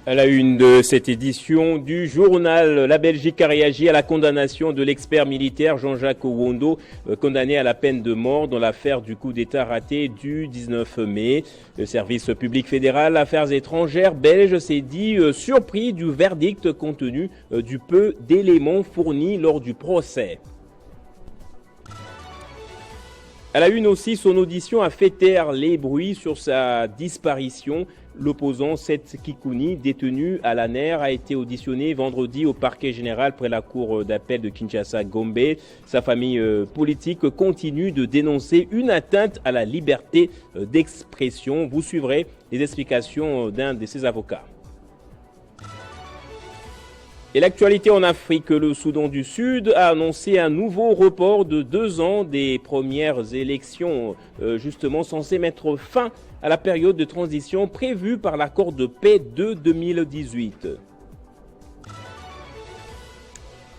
À la une de cette édition du journal, la Belgique a réagi à la condamnation de l'expert militaire Jean-Jacques Ouondo, condamné à la peine de mort dans l'affaire du coup d'État raté du 19 mai. Le service public fédéral Affaires étrangères belge s'est dit surpris du verdict compte tenu du peu d'éléments fournis lors du procès. À la une aussi, son audition a fait taire les bruits sur sa disparition. L'opposant Seth Kikouni, détenu à la NER, a été auditionné vendredi au parquet général près la cour d'appel de Kinshasa-Gombe. Sa famille politique continue de dénoncer une atteinte à la liberté d'expression. Vous suivrez les explications d'un de ses avocats. Et l'actualité en Afrique, le Soudan du Sud a annoncé un nouveau report de 2 ans des premières élections, justement censées mettre fin à la période de transition prévue par l'accord de paix de 2018.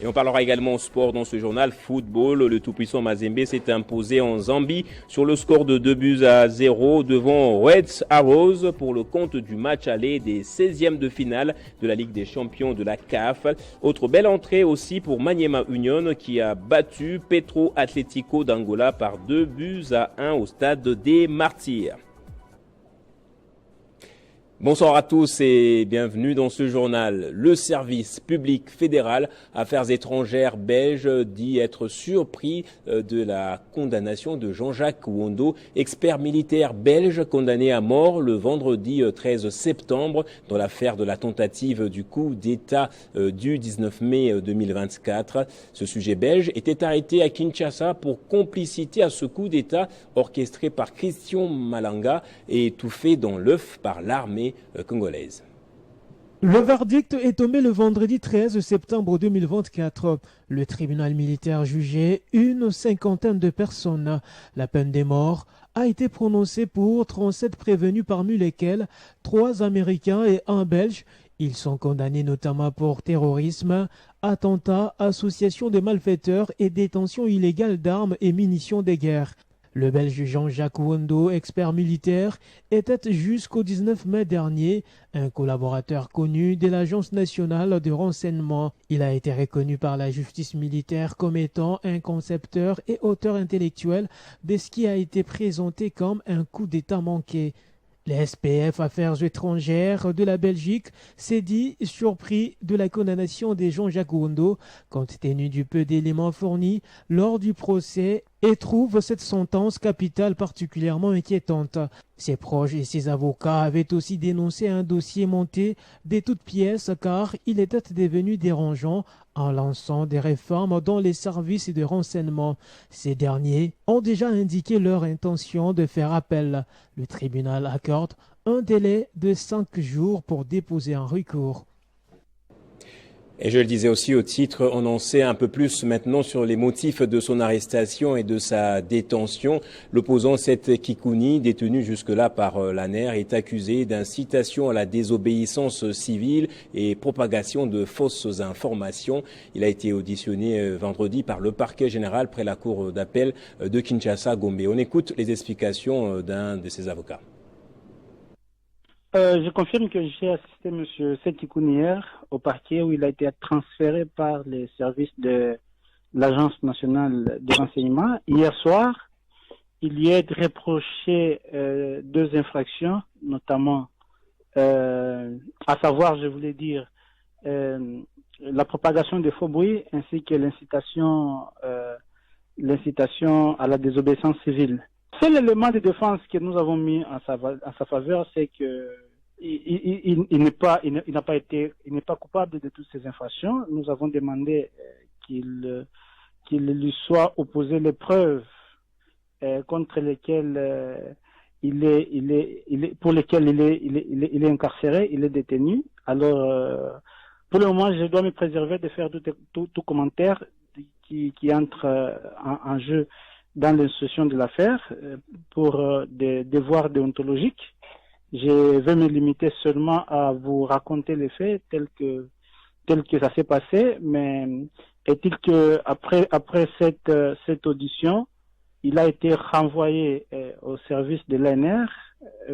Et on parlera également sport dans ce journal. Football, le tout-puissant Mazembe s'est imposé en Zambie sur le score de 2-0 devant Reds Arrows pour le compte du match aller des 16e de finale de la Ligue des champions de la CAF. Autre belle entrée aussi pour Maniema Union qui a battu Petro Atlético d'Angola par 2-1 au stade des Martyrs. Bonsoir à tous et bienvenue dans ce journal. Le service public fédéral Affaires étrangères belge dit être surpris de la condamnation de Jean-Jacques Ouondo, expert militaire belge condamné à mort le vendredi 13 septembre dans l'affaire de la tentative du coup d'État du 19 mai 2024. Ce sujet belge était arrêté à Kinshasa pour complicité à ce coup d'État orchestré par Christian Malanga et étouffé dans l'œuf par l'armée congolaise. Le verdict est tombé le vendredi 13 septembre 2024. Le tribunal militaire jugeait une cinquantaine de personnes. La peine de mort a été prononcée pour 37 prévenus, parmi lesquels 3 Américains et 1 Belge. Ils sont condamnés notamment pour terrorisme, attentat, association de malfaiteurs et détention illégale d'armes et munitions de guerre. Le Belge Jean-Jacques Ouondo, expert militaire, était jusqu'au 19 mai dernier un collaborateur connu de l'Agence nationale de renseignement. Il a été reconnu par la justice militaire comme étant un concepteur et auteur intellectuel de ce qui a été présenté comme un coup d'État manqué. Le SPF Affaires étrangères de la Belgique s'est dit surpris de la condamnation de Jean-Jacques Ouondo compte tenu du peu d'éléments fournis lors du procès et trouve cette sentence capitale particulièrement inquiétante. Ses proches et ses avocats avaient aussi dénoncé un dossier monté de toutes pièces car il était devenu dérangeant en lançant des réformes dans les services de renseignement. Ces derniers ont déjà indiqué leur intention de faire appel. Le tribunal accorde un délai de 5 jours pour déposer un recours. Et je le disais aussi au titre, on en sait un peu plus maintenant sur les motifs de son arrestation et de sa détention. L'opposant Seth Kikouni, détenu jusque-là par la NER, est accusé d'incitation à la désobéissance civile et propagation de fausses informations. Il a été auditionné vendredi par le parquet général près la cour d'appel de Kinshasa-Gombe. On écoute les explications d'un de ses avocats. Je confirme que j'ai assisté M. Seth Kikouni hier au parquet où il a été transféré par les services de l'Agence nationale de renseignement. Hier soir, il lui est reproché 2 infractions, notamment, à savoir, je voulais dire, la propagation de faux bruits ainsi que l'incitation à la désobéissance civile. C'est l'élément de défense que nous avons mis en sa faveur, c'est que il n'est pas coupable de toutes ces infractions. Nous avons demandé qu'il lui soit opposé les preuves contre lesquelles pour lesquelles il est incarcéré, il est détenu. Alors, pour le moment, je dois me préserver de faire tout commentaire qui entre en jeu dans l'instruction de l'affaire pour des devoirs déontologiques. Je vais me limiter seulement à vous raconter les faits tels que ça s'est passé, mais est-il que après cette audition, il a été renvoyé au service de l'ANR,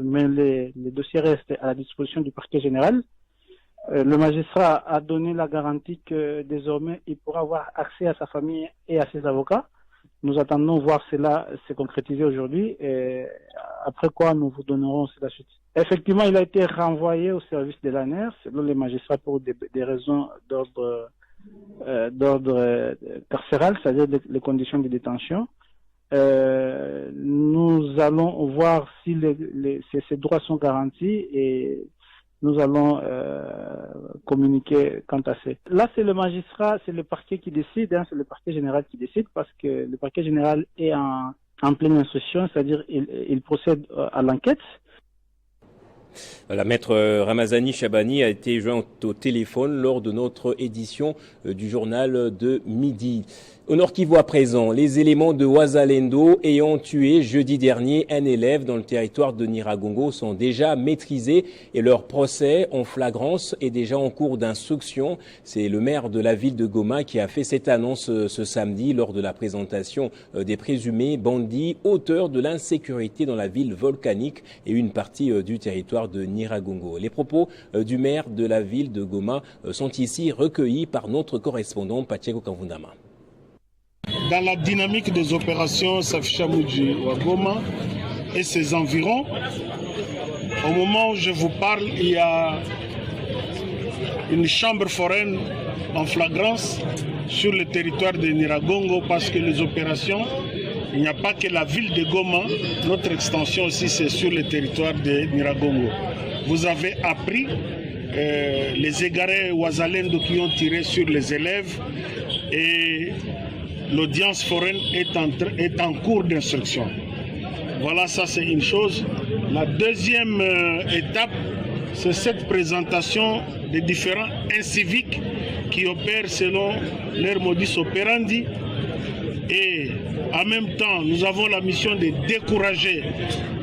mais les dossiers restent à la disposition du parquet général. Le magistrat a donné la garantie que désormais il pourra avoir accès à sa famille et à ses avocats. Nous attendons voir cela se concrétiser aujourd'hui, et après quoi nous vous donnerons la suite. Effectivement, il a été renvoyé au service de l'ANER, selon les magistrats, pour des raisons d'ordre carcéral, c'est-à-dire les conditions de détention. Nous allons voir si ces droits sont garantis et nous allons communiquer quant à ça. Là, c'est le magistrat, c'est le parquet qui décide, c'est le parquet général qui décide, parce que le parquet général est en pleine instruction, c'est-à-dire il procède à l'enquête. La maître Ramazani Chabani a été jointe au téléphone lors de notre édition du journal de midi. Au Nord Kivu à présent, les éléments de Ouazalendo ayant tué jeudi dernier un élève dans le territoire de Nyiragongo sont déjà maîtrisés et leur procès en flagrance est déjà en cours d'instruction. C'est le maire de la ville de Goma qui a fait cette annonce ce samedi lors de la présentation des présumés bandits auteurs de l'insécurité dans la ville volcanique et une partie du territoire de Nyiragongo. Les propos du maire de la ville de Goma sont ici recueillis par notre correspondant Pacheco Kavundama. Dans la dynamique des opérations Safisha Muji ou à Goma et ses environs, au moment où je vous parle, il y a une chambre foraine en flagrance sur le territoire de Nyiragongo, parce que les opérations, il n'y a pas que la ville de Goma, notre extension aussi c'est sur le territoire de Nyiragongo. Vous avez appris les égarés Ouazalendo qui ont tiré sur les élèves et l'audience foraine est en cours d'instruction. Voilà, ça c'est une chose. La deuxième étape, c'est cette présentation des différents inciviques qui opèrent selon leur modus operandi. Et en même temps, nous avons la mission de décourager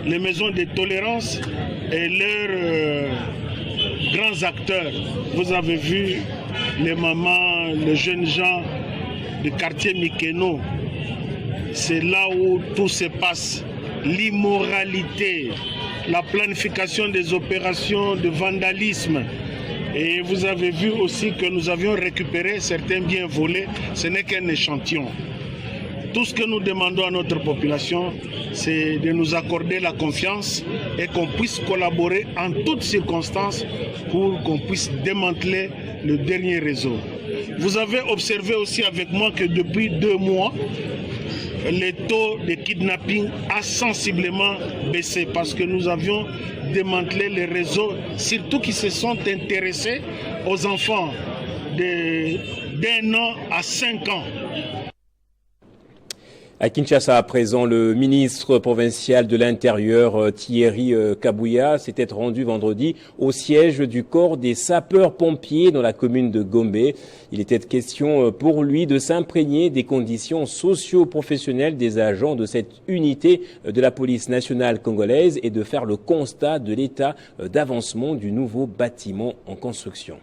les maisons de tolérance et leurs grands acteurs. Vous avez vu les mamans, les jeunes gens du quartier Mikeno. C'est là où tout se passe. L'immoralité, la planification des opérations de vandalisme. Et vous avez vu aussi que nous avions récupéré certains biens volés. Ce n'est qu'un échantillon. Tout ce que nous demandons à notre population, c'est de nous accorder la confiance et qu'on puisse collaborer en toutes circonstances pour qu'on puisse démanteler le dernier réseau. Vous avez observé aussi avec moi que depuis 2 mois, le taux de kidnapping a sensiblement baissé parce que nous avions démantelé les réseaux, surtout qui se sont intéressés aux enfants d'1 an à 5 ans. À Kinshasa, à présent, le ministre provincial de l'Intérieur, Thierry Kabouya, s'était rendu vendredi au siège du corps des sapeurs-pompiers dans la commune de Gombe. Il était question pour lui de s'imprégner des conditions socio-professionnelles des agents de cette unité de la police nationale congolaise et de faire le constat de l'état d'avancement du nouveau bâtiment en construction.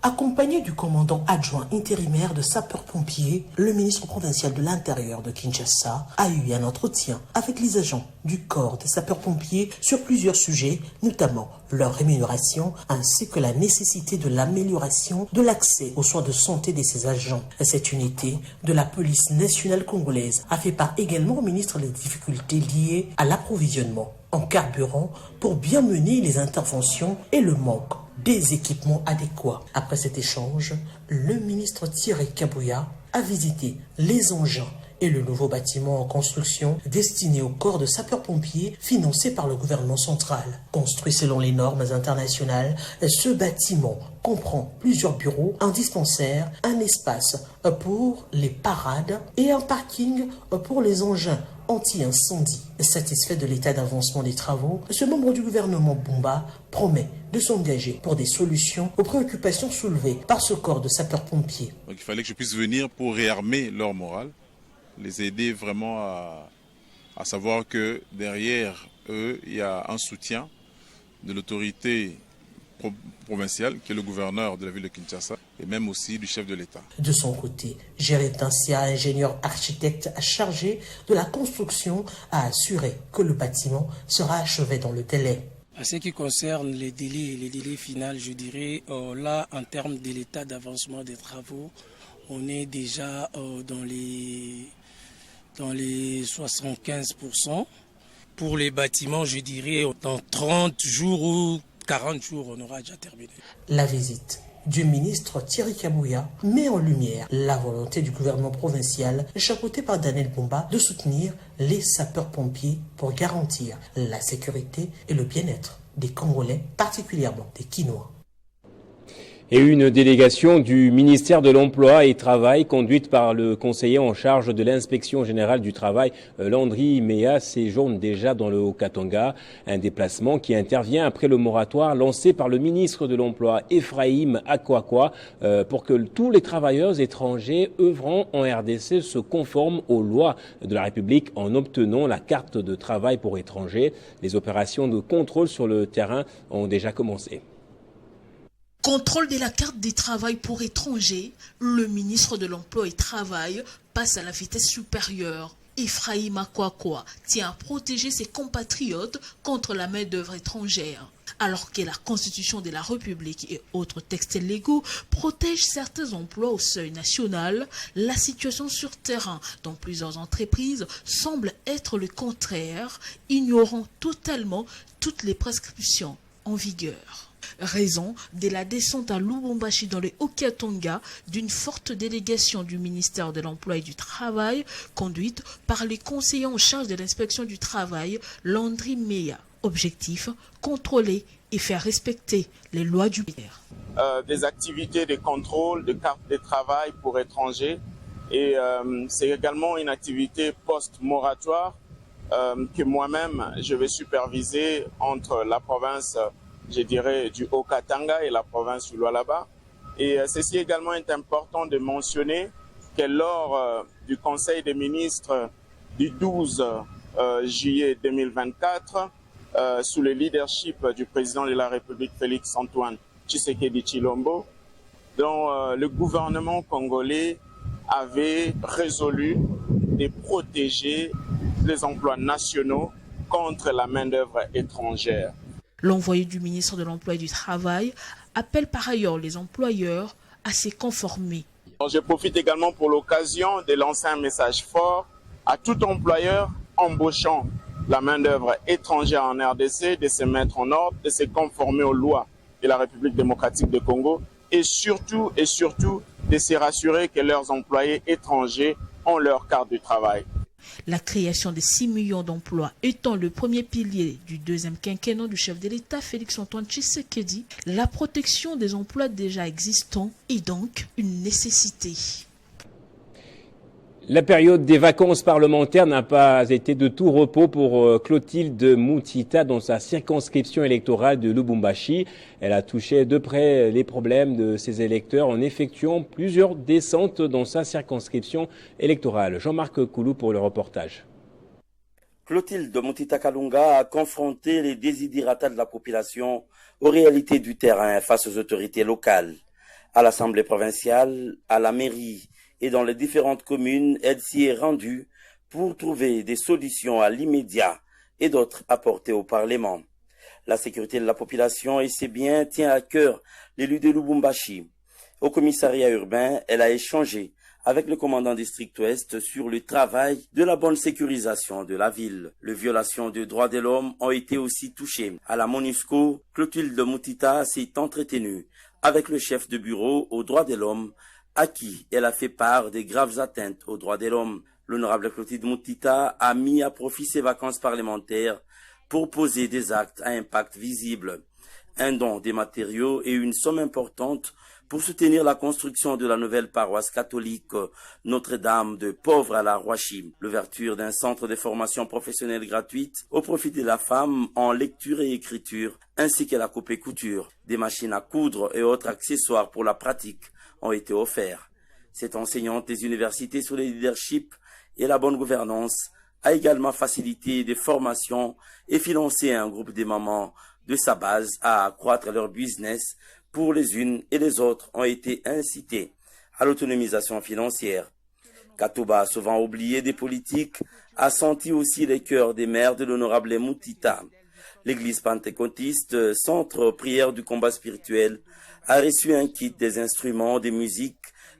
Accompagné du commandant adjoint intérimaire de sapeurs-pompiers, le ministre provincial de l'Intérieur de Kinshasa a eu un entretien avec les agents du corps des sapeurs-pompiers sur plusieurs sujets, notamment leur rémunération ainsi que la nécessité de l'amélioration de l'accès aux soins de santé de ces agents. Cette unité de la police nationale congolaise a fait part également au ministre des difficultés liées à l'approvisionnement en carburant pour bien mener les interventions et le manque des équipements adéquats. Après cet échange, le ministre Thierry Kabouya a visité les engins et le nouveau bâtiment en construction destiné au corps de sapeurs-pompiers financé par le gouvernement central. Construit selon les normes internationales, ce bâtiment comprend plusieurs bureaux, un dispensaire, un espace pour les parades et un parking pour les engins anti-incendie. Satisfait de l'état d'avancement des travaux, ce membre du gouvernement Bumba promet de s'engager pour des solutions aux préoccupations soulevées par ce corps de sapeurs-pompiers. Donc il fallait que je puisse venir pour réarmer leur morale, les aider vraiment à savoir que derrière eux, il y a un soutien de l'autorité provinciale, qui est le gouverneur de la ville de Kinshasa, et même aussi du chef de l'État. De son côté, Gérald Tansia, ingénieur architecte chargé de la construction, a assuré que le bâtiment sera achevé dans le délai. À ce qui concerne les délais finaux, je dirais, là, en termes de l'état d'avancement des travaux, on est déjà dans les 75%. Pour les bâtiments, je dirais, dans 30 jours ou 40 jours, on aura déjà terminé. La visite du ministre Thierry Kabouya met en lumière la volonté du gouvernement provincial, chapeauté par Daniel Bumba, de soutenir les sapeurs-pompiers pour garantir la sécurité et le bien-être des Congolais, particulièrement des Kinois. Et une délégation du ministère de l'Emploi et Travail, conduite par le conseiller en charge de l'inspection générale du travail, Landry Meya, séjourne déjà dans le Haut-Katanga. Un déplacement qui intervient après le moratoire lancé par le ministre de l'Emploi, Ephraim Akwakwa, pour que tous les travailleurs étrangers œuvrant en RDC se conforment aux lois de la République en obtenant la carte de travail pour étrangers. Les opérations de contrôle sur le terrain ont déjà commencé. Contrôle de la carte de travail pour étrangers, le ministre de l'Emploi et Travail passe à la vitesse supérieure. Ephraim Akwakwa tient à protéger ses compatriotes contre la main-d'œuvre étrangère. Alors que la Constitution de la République et autres textes légaux protègent certains emplois au seuil national, la situation sur terrain dans plusieurs entreprises semble être le contraire, ignorant totalement toutes les prescriptions en vigueur. Raison de la descente à Lubumbashi dans le Haut-Katanga d'une forte délégation du ministère de l'Emploi et du Travail, conduite par les conseillers en charge de l'inspection du travail, Landry Meya. Objectif, contrôler et faire respecter les lois du pays. Des activités de contrôle de cartes de travail pour étrangers et c'est également une activité post-moratoire que moi-même je vais superviser entre la province, je dirais, du Haut-Katanga et la province du Lualaba. Et ceci également est important de mentionner que lors du Conseil des ministres du 12 juillet 2024, sous le leadership du président de la République Félix Antoine Tshisekedi Tshilombo, dont le gouvernement congolais avait résolu de protéger les emplois nationaux contre la main-d'œuvre étrangère. L'envoyé du ministre de l'Emploi et du Travail appelle par ailleurs les employeurs à s'y conformer. Je profite également pour l'occasion de lancer un message fort à tout employeur embauchant la main-d'œuvre étrangère en RDC de se mettre en ordre, de se conformer aux lois de la République démocratique du Congo et surtout de se rassurer que leurs employés étrangers ont leur carte de travail. La création de 6 millions d'emplois étant le premier pilier du deuxième quinquennat du chef de l'État Félix Antoine Tshisekedi, la protection des emplois déjà existants est donc une nécessité. La période des vacances parlementaires n'a pas été de tout repos pour Clotilde Moutita dans sa circonscription électorale de Lubumbashi. Elle a touché de près les problèmes de ses électeurs en effectuant plusieurs descentes dans sa circonscription électorale. Jean-Marc Koulou pour le reportage. Clotilde Moutita Kalunga a confronté les désidératas de la population aux réalités du terrain face aux autorités locales. À l'Assemblée provinciale, à la mairie, et dans les différentes communes, elle s'y est rendue pour trouver des solutions à l'immédiat et d'autres apportées au Parlement. La sécurité de la population et ses biens tient à cœur l'élu de Lubumbashi. Au commissariat urbain, elle a échangé avec le commandant district ouest sur le travail de la bonne sécurisation de la ville. Les violations des droits de l'homme ont été aussi touchées. À la MONUSCO, Clotilde Moutita s'est entretenue avec le chef de bureau aux droits de l'homme, à qui elle a fait part des graves atteintes aux droits de l'homme. L'honorable Clotilde Moutita a mis à profit ses vacances parlementaires pour poser des actes à impact visible, un don des matériaux et une somme importante pour soutenir la construction de la nouvelle paroisse catholique Notre-Dame de Pauvre à la Rouachi, l'ouverture d'un centre de formation professionnelle gratuite au profit de la femme en lecture et écriture, ainsi que la coupe et couture, des machines à coudre et autres accessoires pour la pratique ont été offerts. Cette enseignante des universités sur le leadership et la bonne gouvernance a également facilité des formations et financé un groupe de mamans de sa base à accroître leur business. Pour les unes et les autres ont été incitées à l'autonomisation financière. Katouba, souvent oublié des politiques, a senti aussi les cœurs des maires de l'honorable Moutita. L'église pentecôtiste, centre prière du combat spirituel, a reçu un kit des instruments de musique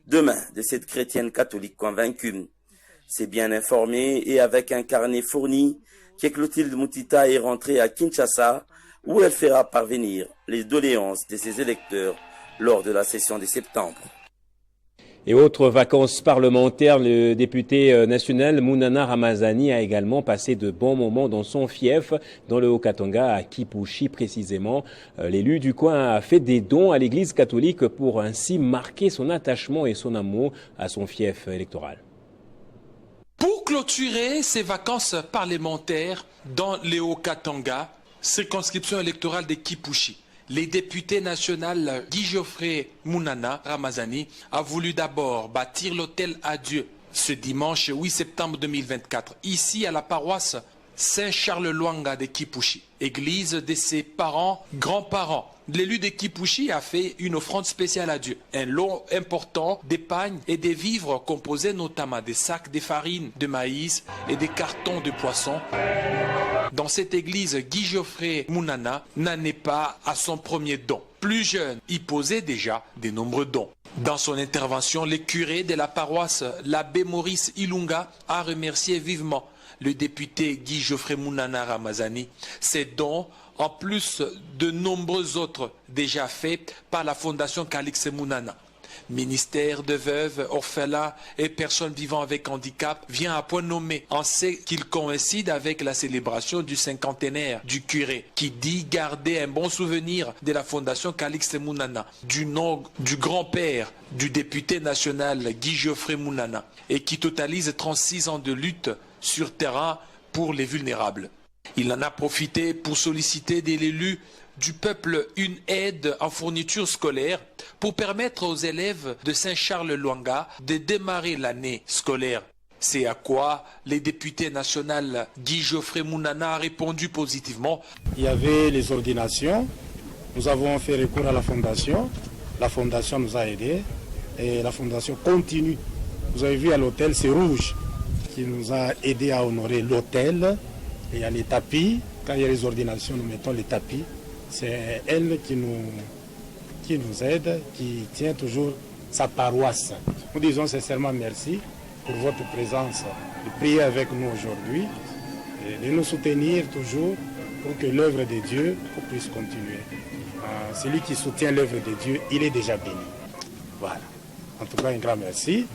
de main de cette chrétienne catholique convaincue. C'est bien informé et avec un carnet fourni que Clotilde Mutita est rentrée à Kinshasa où elle fera parvenir les doléances de ses électeurs lors de la session de septembre. Et autres vacances parlementaires, le député national Mounana Ramazani a également passé de bons moments dans son fief, dans le Haut-Katanga, à Kipushi précisément. L'élu du coin a fait des dons à l'église catholique pour ainsi marquer son attachement et son amour à son fief électoral. Pour clôturer ces vacances parlementaires dans le Haut-Katanga, circonscription électorale de Kipushi, les députés national Guy Geoffrey Mounana Ramazani a voulu d'abord bâtir l'hôtel à Dieu ce dimanche 8 septembre 2024, ici à la paroisse Saint-Charles-Luanga de Kipushi, église de ses parents, grands-parents. L'élu de Kipushi a fait une offrande spéciale à Dieu. Un lot important d'épargne et des vivres composés notamment des sacs de farine, de maïs et des cartons de poissons. Dans cette église, Guy Geoffrey Mounana n'en est pas à son premier don. Plus jeune, il posait déjà de nombreux dons. Dans son intervention, le curé de la paroisse, l'abbé Maurice Ilunga, a remercié vivement le député Guy Geoffrey Mounana Ramazani. Ces dons, en plus de nombreux autres déjà faits par la Fondation Calix Mounana. Ministère de veuves, orphelins et personnes vivant avec handicap vient à point nommé en ce qu'il coïncide avec la célébration du cinquantenaire du curé qui dit garder un bon souvenir de la Fondation Calix Mounana, du nom du grand-père du député national Guy Geoffrey Mounana et qui totalise 36 ans de lutte sur terrain pour les vulnérables. Il en a profité pour solliciter de l'élu du peuple une aide en fourniture scolaire pour permettre aux élèves de Saint-Charles-Luanga de démarrer l'année scolaire. C'est à quoi les députés national Guy Geoffrey Mounana a répondu positivement. Il y avait les ordinations, nous avons fait recours à la fondation nous a aidés et la fondation continue. Vous avez vu à l'hôtel, c'est Rouge qui nous a aidés à honorer l'hôtel. Il y a les tapis, quand il y a les ordinations, nous mettons les tapis. C'est elle qui nous aide, qui tient toujours sa paroisse. Nous disons sincèrement merci pour votre présence, de prier avec nous aujourd'hui, et de nous soutenir toujours pour que l'œuvre de Dieu puisse continuer. Celui qui soutient l'œuvre de Dieu, il est déjà béni. Voilà. En tout cas, un grand merci.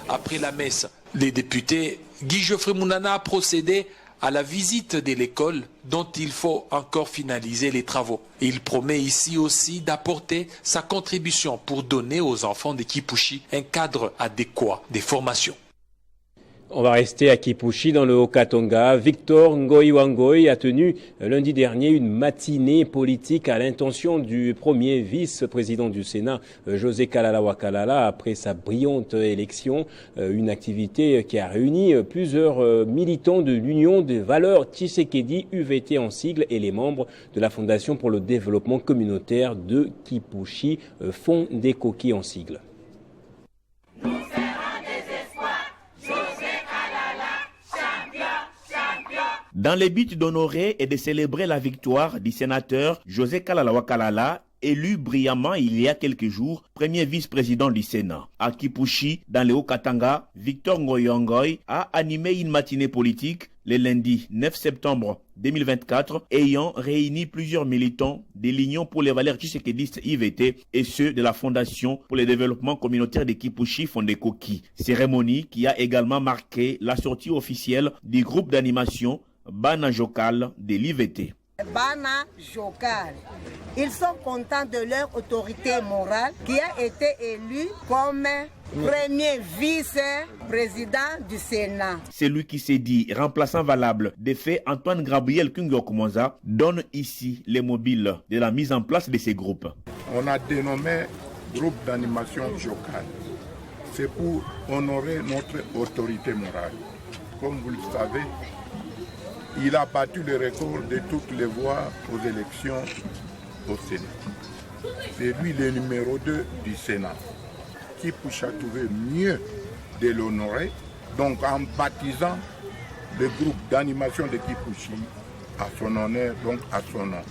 Après la messe, les députés, Guy Geoffrey Mounana a procédé à la visite de l'école dont il faut encore finaliser les travaux. Il promet ici aussi d'apporter sa contribution pour donner aux enfants de Kipushi un cadre adéquat de formation. On va rester à Kipushi dans le Haut-Katanga. Victor Ngoy Wangoy a tenu lundi dernier une matinée politique à l'intention du premier vice-président du Sénat, José Kalala Wakalala, après sa brillante élection. Une activité qui a réuni plusieurs militants de l'Union des valeurs Tshisekedi, UVT en sigle, et les membres de la Fondation pour le développement communautaire de Kipushi, Fondekoki en sigle. Dans le but d'honorer et de célébrer la victoire du sénateur José Kalala Wakalala, élu brillamment il y a quelques jours, premier vice-président du Sénat. À Kipushi, dans le Haut-Katanga, Victor Ngoy Wangoy a animé une matinée politique le lundi 9 septembre 2024, ayant réuni plusieurs militants de l'Union pour les valeurs tshisekédistes IVT et ceux de la Fondation pour le développement communautaire de Kipushi Fondekoki. Cérémonie qui a également marqué la sortie officielle du groupe d'animation Bana Jokal de l'IVT. Bana Jokal, ils sont contents de leur autorité morale qui a été élue comme premier vice-président du Sénat. Celui qui s'est dit remplaçant valable des faits, Antoine Gabriel Kungo-Kumonza, donne ici les mobiles de la mise en place de ces groupes. On a dénommé groupe d'animation Jokal. C'est pour honorer notre autorité morale. Comme vous le savez, il a battu le record de toutes les voix aux élections au Sénat. C'est lui le numéro 2 du Sénat. Kipushi a trouvé mieux de l'honorer, donc en baptisant le groupe d'animation de Kipushi à son honneur, donc à son nom.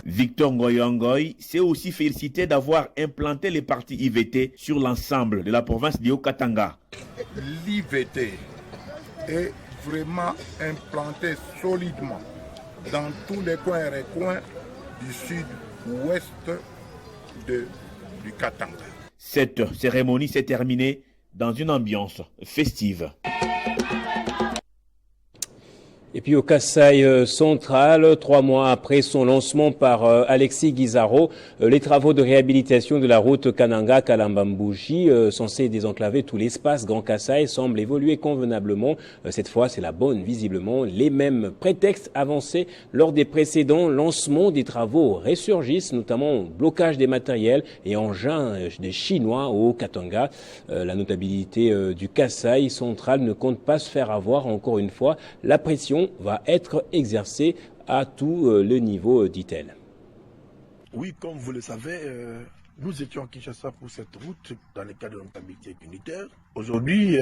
Victor Ngoy s'est aussi félicité d'avoir implanté les partis IVT sur l'ensemble de la province du Haut-Katanga. L'IVT est vraiment implanté solidement dans tous les coins et recoins du sud-ouest du Katanga. Cette cérémonie s'est terminée dans une ambiance festive. Et puis au Kasaï central, 3 mois après son lancement par Alexis Guizarro, les travaux de réhabilitation de la route Kananga-Kalambambouji, censés désenclaver tout l'espace Grand Kasaï, semblent évoluer convenablement. Cette fois, c'est la bonne, visiblement. Les mêmes prétextes avancés lors des précédents lancements des travaux ressurgissent, notamment blocage des matériels et engins des Chinois au Katanga. La notabilité du Kasaï central ne compte pas se faire avoir, encore une fois. La pression va être exercée à tout le niveau, dit-elle. Oui, comme vous le savez, nous étions à Kinshasa pour cette route dans le cadre de notabilité unitaire. Aujourd'hui,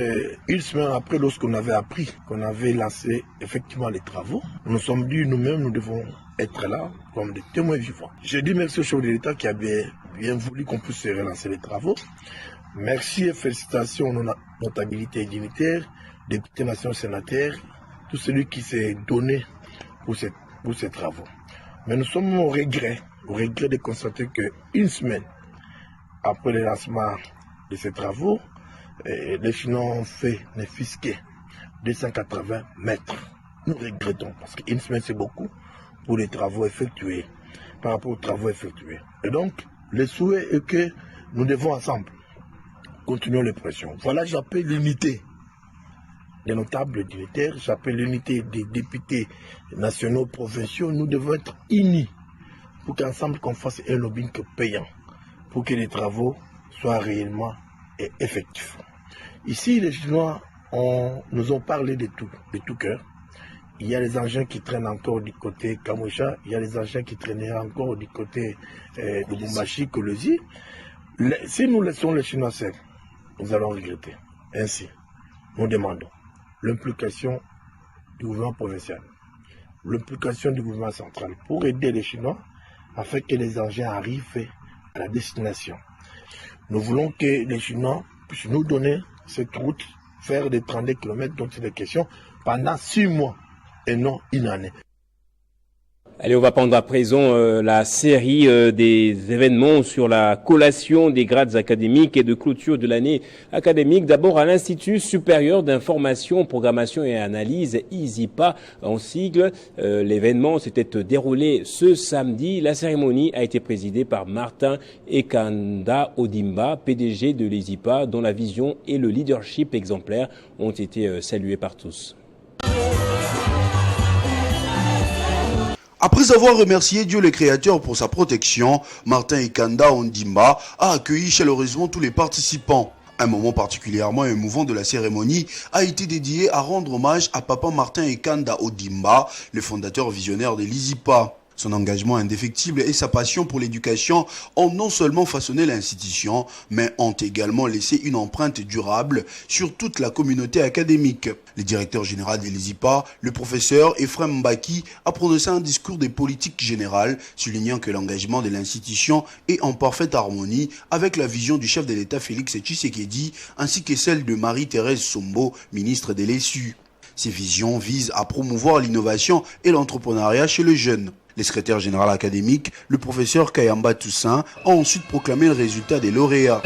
une semaine après, lorsqu'on avait appris qu'on avait lancé effectivement les travaux, nous sommes dit nous-mêmes, nous devons être là comme des témoins vivants. J'ai dit merci au chef de l'État qui a bien voulu qu'on puisse relancer les travaux. Merci et félicitations aux notabilités unitaires, députés nationaux, sénateurs, tout celui qui s'est donné pour ces travaux. Mais nous sommes au regret de constater qu'une semaine après le lancement de ces travaux, les Chinois ont fait nefisquer 280 mètres. Nous regrettons parce qu'une semaine c'est beaucoup pour les travaux effectués, par rapport aux travaux effectués. Et donc, le souhait est que nous devons ensemble continuer les pressions. Voilà, j'appelle l'unité des notables dignitaires, j'appelle l'unité des députés nationaux, provinciaux. Nous devons être unis pour qu'ensemble qu'on fasse un lobbying payant, pour que les travaux soient réellement effectifs. Ici, les Chinois nous ont parlé de tout cœur. Il y a les engins qui traînent encore du côté Kamoucha, il y a les engins qui traînaient encore du côté de Bumbashi, Kolosi. Si nous laissons les Chinois seuls, nous allons regretter. Ainsi, nous demandons l'implication du gouvernement provincial, l'implication du gouvernement central pour aider les Chinois afin que les engins arrivent à la destination. Nous voulons que les Chinois puissent nous donner cette route, faire des 32 km dont il est question, pendant 6 mois et non une année. Allez, on va prendre à présent la série des événements sur la collation des grades académiques et de clôture de l'année académique. D'abord à l'Institut supérieur d'information, programmation et analyse, ISIPA en sigle. L'événement s'était déroulé ce samedi. La cérémonie a été présidée par Martin Ekanda Odimba, PDG de l'ISIPA, dont la vision et le leadership exemplaire ont été salués par tous. Après avoir remercié Dieu le Créateur pour sa protection, Martin Ekanda Ondimba a accueilli chaleureusement tous les participants. Un moment particulièrement émouvant de la cérémonie a été dédié à rendre hommage à Papa Martin Ekanda Ondimba, le fondateur visionnaire de l'ISIPA. Son engagement indéfectible et sa passion pour l'éducation ont non seulement façonné l'institution, mais ont également laissé une empreinte durable sur toute la communauté académique. Le directeur général de l'ISIPA, le professeur Ephraim Mbaki, a prononcé un discours de politique générale, soulignant que l'engagement de l'institution est en parfaite harmonie avec la vision du chef de l'État Félix Tshisekedi, ainsi que celle de Marie-Thérèse Sombo, ministre de l'ESU. Ces visions visent à promouvoir l'innovation et l'entrepreneuriat chez les jeunes. Le secrétaire général académique, le professeur Kayamba Toussaint, a ensuite proclamé le résultat des lauréats.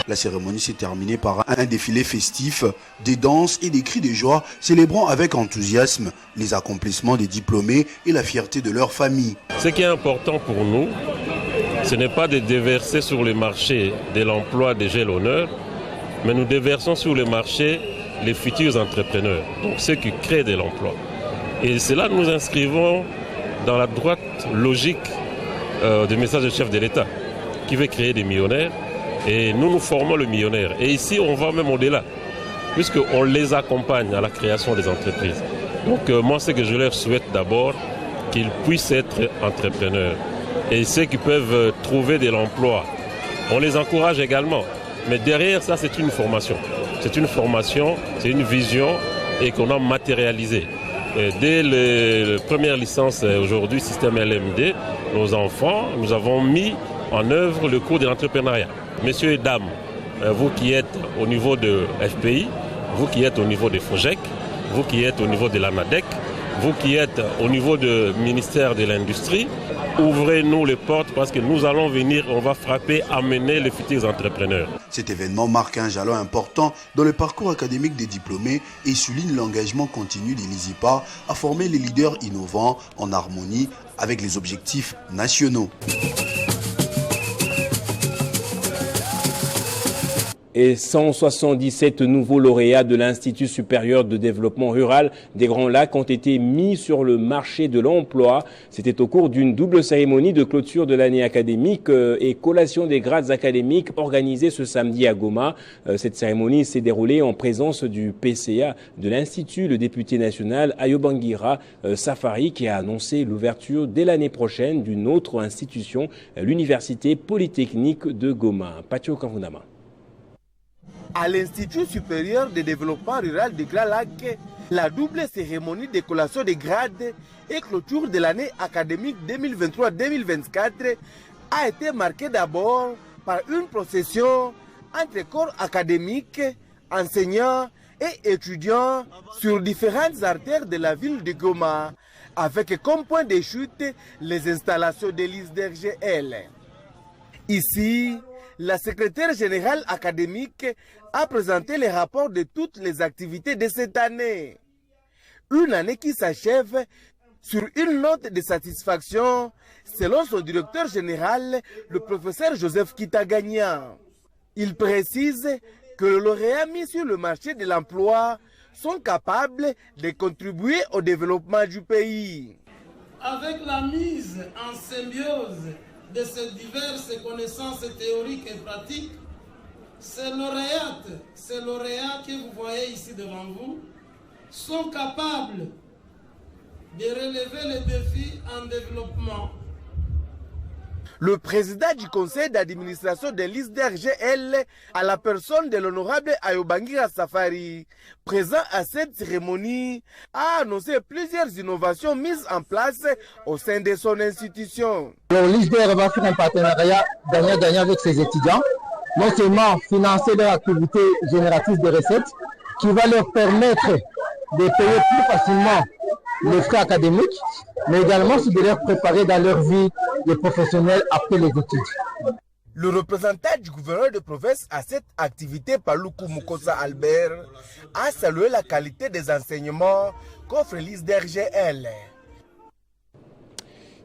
La cérémonie s'est terminée par un défilé festif, des danses et des cris de joie, célébrant avec enthousiasme les accomplissements des diplômés et la fierté de leur famille. Ce qui est important pour nous, ce n'est pas de déverser sur le marché de l'emploi des jalonneurs, mais nous déversons sur le marché les futurs entrepreneurs, donc ceux qui créent de l'emploi. Et c'est là que nous inscrivons dans la droite logique du message du chef de l'État, qui veut créer des millionnaires, et nous formons le millionnaire. Et ici, on va même au-delà, puisqu'on les accompagne à la création des entreprises. Donc moi, ce que je leur souhaite d'abord, qu'ils puissent être entrepreneurs. Et ceux qui peuvent trouver de l'emploi, on les encourage également. Mais derrière ça, c'est une formation. C'est une formation, c'est une vision et qu'on a matérialisé. Dès la première licence aujourd'hui, système LMD, nos enfants, nous avons mis en œuvre le cours de l'entrepreneuriat. Messieurs et dames, vous qui êtes au niveau de FPI, vous qui êtes au niveau des FOGEC, vous qui êtes au niveau de l'ANADEC, vous qui êtes au niveau du ministère de l'Industrie, ouvrez-nous les portes parce que nous allons venir, on va frapper, amener les futurs entrepreneurs. Cet événement marque un jalon important dans le parcours académique des diplômés et souligne l'engagement continu de l'ISIPA à former les leaders innovants en harmonie avec les objectifs nationaux. Et 177 nouveaux lauréats de l'Institut supérieur de développement rural des Grands Lacs ont été mis sur le marché de l'emploi. C'était au cours d'une double cérémonie de clôture de l'année académique et collation des grades académiques organisée ce samedi à Goma. Cette cérémonie s'est déroulée en présence du PCA de l'Institut, le député national Ayobangira Safari, qui a annoncé l'ouverture dès l'année prochaine d'une autre institution, l'Université Polytechnique de Goma. Patio Kavunama. À l'Institut supérieur de développement rural de Grand Lac, la double cérémonie de collation des grades et clôture de l'année académique 2023-2024 a été marquée d'abord par une procession entre corps académiques, enseignants et étudiants sur différentes artères de la ville de Goma, avec comme point de chute les installations de l'ISDRGL. Ici, la secrétaire générale académique a présenté les rapports de toutes les activités de cette année. Une année qui s'achève sur une note de satisfaction, selon son directeur général, le professeur Joseph Kitagagnan. Il précise que les lauréats mis sur le marché de l'emploi sont capables de contribuer au développement du pays. Avec la mise en symbiose de ces diverses connaissances théoriques et pratiques, ces lauréats que vous voyez ici devant vous sont capables de relever les défis en développement. Le président du conseil d'administration de l'ISDRGL, à la personne de l'honorable Ayobangira Safari, présent à cette cérémonie, a annoncé plusieurs innovations mises en place au sein de son institution. L'ISDR va faire un partenariat gagnant-gagnant avec ses étudiants, non seulement financer leur activité génératrice de recettes, qui va leur permettre de payer plus facilement les frais académiques, mais également de leur préparer dans leur vie de professionnels après les études. Le représentant du gouverneur de province à cette activité, Paluku Mukosa Albert, a salué la qualité des enseignements qu'offre l'ISDRGL.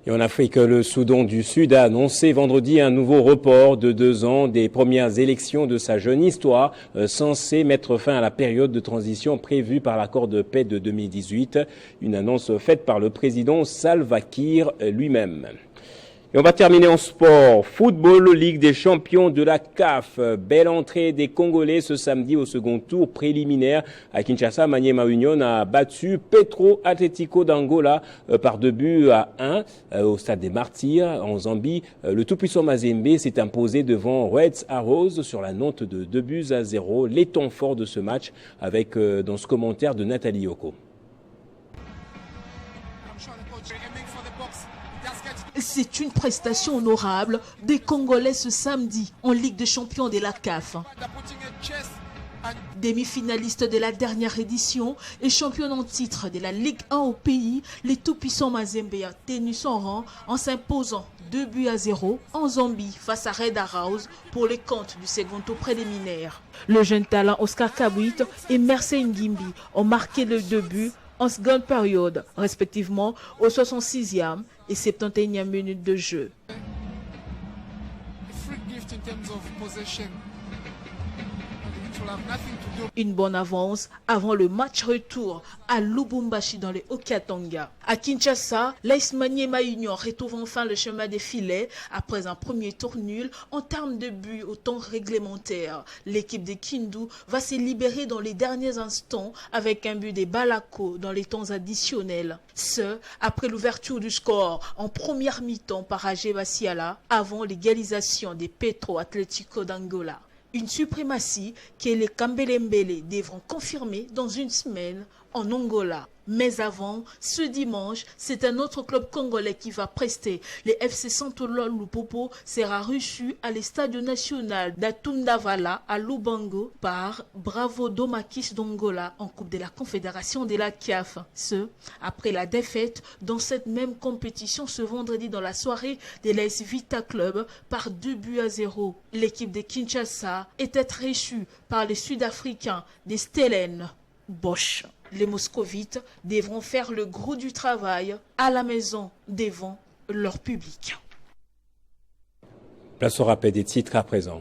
Et en Afrique, le Soudan du Sud a annoncé vendredi un nouveau report de 2 ans des premières élections de sa jeune histoire, censé mettre fin à la période de transition prévue par l'accord de paix de 2018, une annonce faite par le président Salva Kiir lui-même. Et on va terminer en sport. Football, Ligue des champions de la CAF. Belle entrée des Congolais ce samedi au second tour préliminaire. À Kinshasa, Maniema Union a battu Petro Atlético d'Angola par 2-1 au stade des Martyrs en Zambie. Le tout-puissant Mazembe s'est imposé devant Reds Arrows sur la note de 2-0. Les temps forts de ce match avec dans ce commentaire de Nathalie Yoko. C'est une prestation honorable des Congolais ce samedi en Ligue des champions de la CAF. Demi-finaliste de la dernière édition et championne en titre de la Ligue 1 au pays, les tout-puissants Mazembe a tenu son rang en s'imposant 2-0 en Zambie face à Red Arrows pour les comptes du second tour préliminaire. Le jeune talent Oscar Kabouit et Mercé Ngimbi ont marqué les 2 buts en seconde période, respectivement au 66e et 71e minute de jeu. Une bonne avance avant le match retour à Lubumbashi dans les Haut-Katanga. À Kinshasa, l'AS Maniema Union retrouve enfin le chemin des filets après un premier tour nul en termes de buts au temps réglementaire. L'équipe de Kindu va se libérer dans les derniers instants avec un but des Balako dans les temps additionnels. Ce, après l'ouverture du score en première mi-temps par Agé Bassiala avant l'égalisation des Petro Atlético d'Angola. Une suprématie que les Kambelembele devront confirmer dans une semaine en Angola. Mais avant, ce dimanche, c'est un autre club congolais qui va prester. Le FC Santolo Lupopo sera reçu à l'Estadio National d'Atundavala à Lubango par Bravo Domakis d'Angola en Coupe de la Confédération de la CAF. Ce, après la défaite dans cette même compétition ce vendredi dans la soirée de l'AS Vita Club par 2-0. L'équipe de Kinshasa était reçue par les Sud-Africains des Stellenbosch. Les moscovites devront faire le gros du travail à la maison devant leur public. Place au rappel des titres à présent.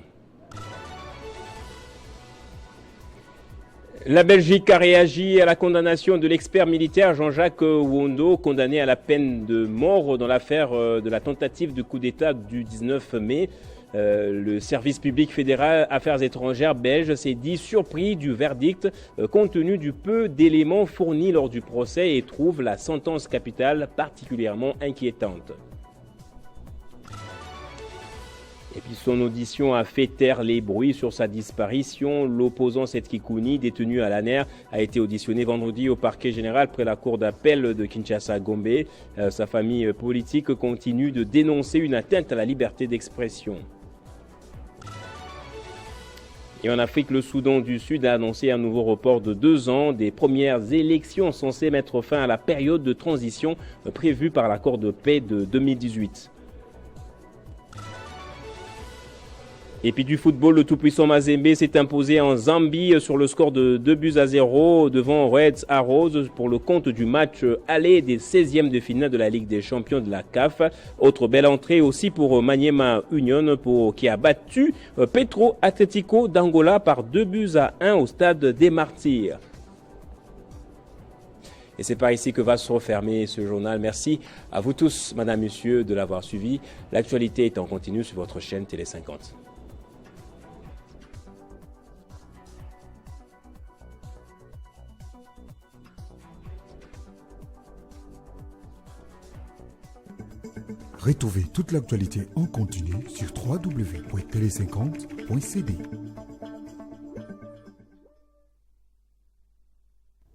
La Belgique a réagi à la condamnation de l'expert militaire Jean-Jacques Wondo, condamné à la peine de mort dans l'affaire de la tentative de coup d'État du 19 mai. Le service public fédéral Affaires étrangères belge s'est dit surpris du verdict compte tenu du peu d'éléments fournis lors du procès et trouve la sentence capitale particulièrement inquiétante. Et puis son audition a fait taire les bruits sur sa disparition. L'opposant Seth Kikouni, détenu à l'ANER, a été auditionné vendredi au parquet général près la cour d'appel de Kinshasa-Gombe. Sa famille politique continue de dénoncer une atteinte à la liberté d'expression. Et en Afrique, le Soudan du Sud a annoncé un nouveau report de 2 ans des premières élections censées mettre fin à la période de transition prévue par l'accord de paix de 2018. Et puis du football, le tout-puissant Mazembe s'est imposé en Zambie sur le score de 2-0 devant Reds Arrows pour le compte du match aller des 16e de finale de la Ligue des Champions de la CAF. Autre belle entrée aussi pour Maniema Union qui a battu Petro Atlético d'Angola par 2-1 au stade des Martyrs. Et c'est par ici que va se refermer ce journal. Merci à vous tous, madame, monsieur, de l'avoir suivi. L'actualité est en continu sur votre chaîne Télé 50. Retrouvez toute l'actualité en continu sur www.tele50.cd.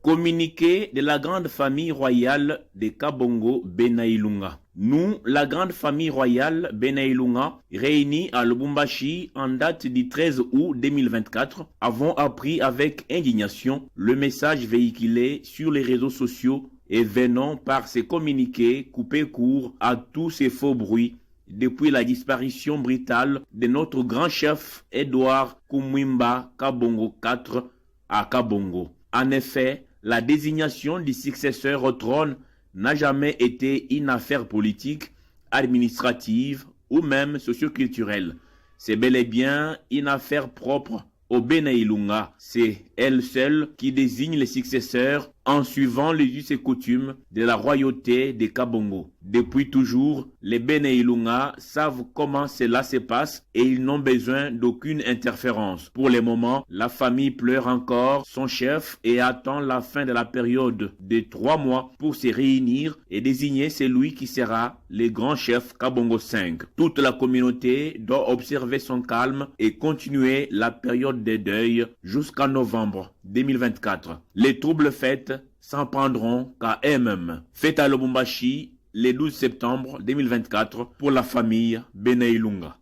Communiqué de la grande famille royale de Kabongo Benailunga. Nous, la grande famille royale Benailunga, réunie à Lubumbashi en date du 13 août 2024, avons appris avec indignation le message véhiculé sur les réseaux sociaux et venant par ces communiqués couper court à tous ces faux bruits depuis la disparition brutale de notre grand chef Edouard Kumwimba Kabongo IV à Kabongo. En effet, la désignation du successeur au trône n'a jamais été une affaire politique, administrative ou même socioculturelle. C'est bel et bien une affaire propre au Benailunga. C'est elle seule qui désigne les successeurs en suivant les us et coutumes de la royauté des Kabongo. Depuis toujours, les Benailunga savent comment cela se passe et ils n'ont besoin d'aucune interférence. Pour le moment, la famille pleure encore son chef et attend la fin de la période de 3 mois pour se réunir et désigner celui qui sera le grand chef Kabongo V. Toute la communauté doit observer son calme et continuer la période de deuil jusqu'en novembre 2024. Les troubles fêtes s'en prendront qu'à eux-mêmes. Fête à Lubumbashi le 12 septembre 2024 pour la famille Benailunga.